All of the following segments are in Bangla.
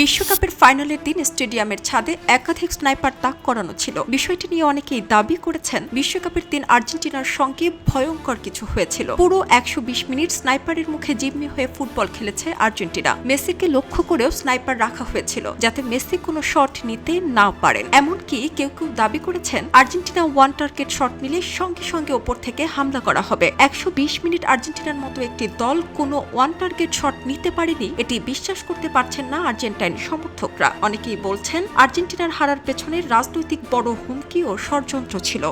বিশ্বকাপের ফাইনালের দিন স্টেডিয়ামের ছাদে একাধিক স্নাইপার তাক করানো ছিল। বিষয়টি নিয়ে অনেকেই দাবি করেছেন বিশ্বকাপের দিন আর্জেন্টিনার সঙ্গে ভয়ঙ্কর কিছু হয়েছিল। পুরো 120 মিনিট স্নাইপারের মুখে জিম্মি হয়ে ফুটবল খেলেছে আর্জেন্টিনা। মেসিকে লক্ষ্য করেও স্নাইপার রাখা হয়েছিল যাতে মেসি কোনো শট নিতে না পারেন। এমনকি কেউ কেউ দাবি করেছেন আর্জেন্টিনা ওয়ান টার্গেট শট নিলে সঙ্গে সঙ্গে ওপর থেকে হামলা করা হবে। 120 মিনিট আর্জেন্টিনার মতো একটি দল কোনো ওয়ান টার্গেট শট নিতে পারেনি, এটি বিশ্বাস করতে পারছেন না আর্জেন্টাইন সমর্থকরা। অনেকেই বলছেন আর্জেন্টিনার হারার পেছনে রাজনৈতিক বড় হুমকি ও ষড়যন্ত্র ছিল।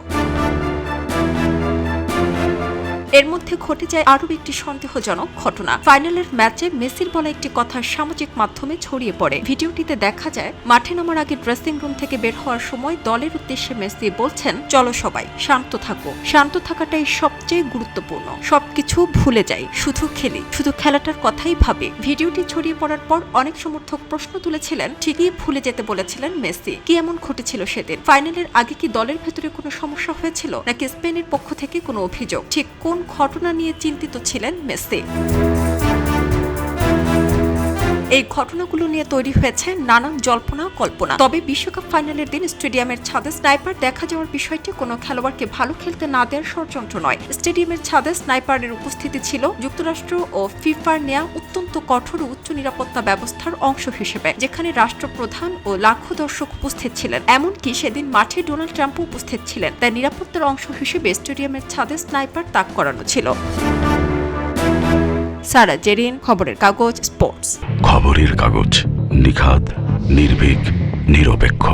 এর মধ্যে ঘটে যায় আরও একটি সন্দেহজনক ঘটনা। ফাইনালের ম্যাচে মেসির বলা একটি কথা সামাজিক মাধ্যমে ছড়িয়ে পড়ে। ভিডিওটিতে দেখা যায় মাঠে নামার আগে ড্রেসিং রুম থেকে বের হওয়ার সময় দলের উদ্দেশ্যে মেসি বলছেন, চলো সবাই শান্ত থাকো, শান্ত থাকাটাই সবচেয়ে গুরুত্বপূর্ণ, সবকিছু ভুলে যাই, শুধু খেলি, শুধু খেলাটার কথাই ভাবি। ভিডিওটি ছড়িয়ে পড়ার পর অনেক সমর্থক প্রশ্ন তুলেছিলেন, ঠিকই ভুলে যেতে বলেছিলেন মেসি, কি এমন ঘটেছিল সেদিন? ফাইনালের আগে কি দলের ভেতরে কোনো সমস্যা হয়েছিল নাকি স্পেনের পক্ষ থেকে কোনো অভিযোগ? ঠিক কোন ঘটনা নিয়ে চিন্তিত ছিলেন মেসি? এই ঘটনাগুলো নিয়ে তৈরি হয়েছে নানান জল্পনা কল্পনা। তবে বিশ্বকাপ ফাইনালের দিন স্টেডিয়ামের ছাদে স্নাইপার দেখা যাওয়ার বিষয়টি কোনো খেলোয়াড়কে ভালো খেলতে না দেওয়ার ষড়যন্ত্র নয়। স্টেডিয়ামের ছাদে স্নাইপারের উপস্থিতি ছিল যুক্তরাষ্ট্র ও ফিফার নেয়া অত্যন্ত কঠোর উচ্চ নিরাপত্তা ব্যবস্থার অংশ হিসেবে, যেখানে রাষ্ট্রপ্রধান ও লাখো দর্শক উপস্থিত ছিলেন। এমনকি সেদিন মাঠে ডোনাল্ড ট্রাম্পও উপস্থিত ছিলেন। তাই নিরাপত্তার অংশ হিসেবে স্টেডিয়ামের ছাদে স্নাইপার তাক করানো ছিল। সারা জেরিন, খবরের কাগজ, স্পোর্টস। খবরের কাগজ, নিখাত, নির্ভীক, নিরপেক্ষ।